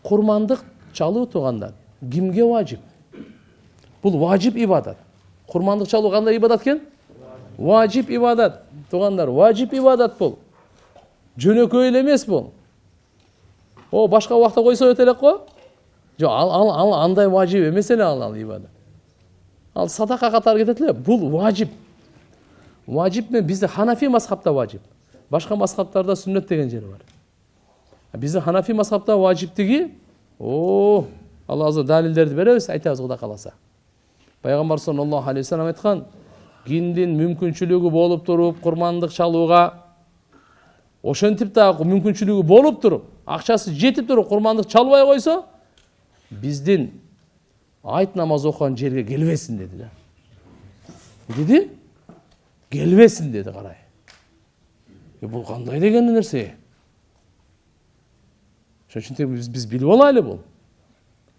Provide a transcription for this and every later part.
Курмандык чалуу туугандар кимге важип? Бул важип ибадат. Курмандык чалуу кандай ибадат экен? Важип ибадат. Туугандар, важип ибадат бул. Жөнөкөй эле эмес бул. О, башка убакта койсо өтө элек го? Жок, ал андай важип эмес эле ал ибадат. Ал садака катары кетет эле. Бул важип. Важип мен бизде Ханафи мазхабта важип. Башка мазхабтарда сүннет деген жери бар. Бизде Ханафи мазхабта важиптиги, Алла азыр далилдерди беребиз, айтабыз Кудай кааласа. Пайгамбар саллаллаху алейхи вассалам айткан, кимдин мүмкүнчүлүгү болуп туруп курмандык чалууга, ошентип да мүмкүнчүлүгү болуп туруп, акчасы жетип туруп курмандык чалбай койсо, биздин айт намаз окуган жерге келбесин деди. Деди? Келбесин деди, карай. Бул кандай деген нерсе? Ошентип биз билип алайлы бул.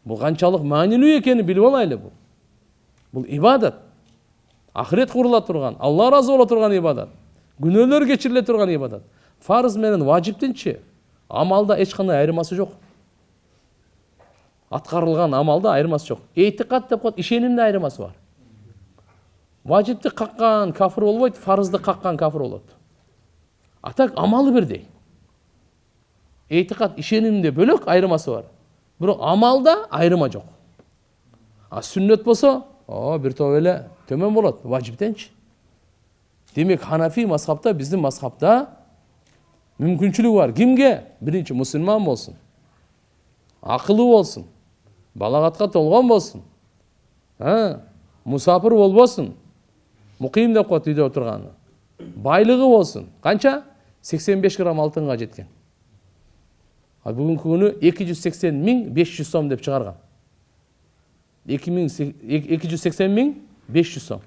Бул канчалык маанилүү экенин билип алайлы бул. Бул ибадат. Ахирет курула турган, Алла разы боло турган ибадат. Күнөөлөр кечириле турган ибадат. Фарыз менен важиптинчи амалда эч кандай айырмасы жок. Аткарылган амалда айырмасы жок. Эйтикат деп коет, ишенимде айырмасы бар. Важипти каккан кафир болбойт, фарызды каккан кафир болот. А так амалы бирдей. Эйтикат, ишенимде бөлөк айырмасы бар. Бирок амалда айырма жок. А сүннет болсо, бир топ эле төмөн болот, важиптенчи. Демек Ханафи мазхабта, биздин мазхабта мүмкүнчүлүгү бар. Кимге? Биринчи мусулман болсун. Акылы болсун. Балагатка толгон болсун. Мусафир болбосун. Муким деп коет үйдө отурганы. Байлыгы болсун. Канча? 85 грамм алтынга жеткен. Бүгүнкү күнү 280.500 сом деп чыгарган. 280.500 сом.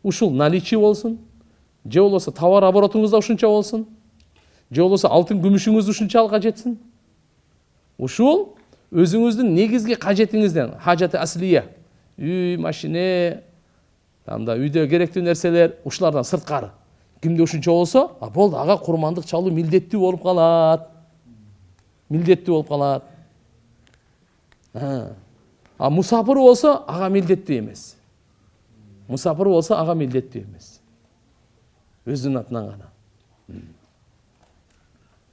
Ушул наличие болсун. Же болбосо товар оборотуңузда ушунча болсун. Же болбосо алтын күмүшүңүз ушунчалыкка жетсин. Ушул өзүңүздүн негизги кажетиңизден, хажаты аслия, үй, машине, анда үйдө керектүү нерселер, ушулардан сырткары. Кимде ушунча болсо, болду, ага курмандык чалуу милдеттүү болуп калат. Милдеттүү болуп калат. Мусафир болсо, ага милдеттүү эмес. Мусафир болсо, ага милдеттүү эмес. Өзүнүн атынан гана.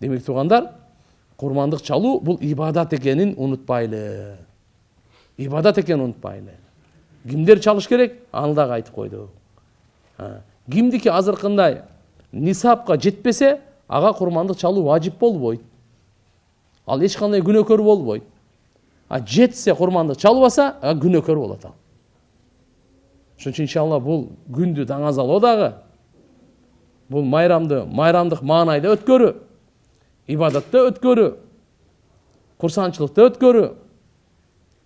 Демек туугандар, курмандык чалуу бул ибадат экенин унутпайлы. Ибадат экенин унутпайлы. Кимдер чалыш керек? Аны дагы айтып койдук. Кимдики азыркындай нисапка жетпесе, ага курмандык чалуу важип болбойт. Ал эч кандай күнөөкөр болбойт. Жетсе курмандык чалбаса, күнөөкөр болот ал. Ошон үчүн иншалла бул күндү даңазалоо дагы, бул майрамдык маанайда өткөрүү, ибадатта өткөрүү, курсанчылыкта өткөрүү.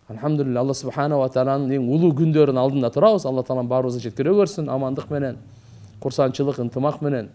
Алхамдулилlah, Алла субханаху ва тааlanын эң улуу күндөрүнүн алдында турабыз. Алла таалам баарыбызды жеткире көрсүн амандык менен, курсанчылык, ынтымак менен.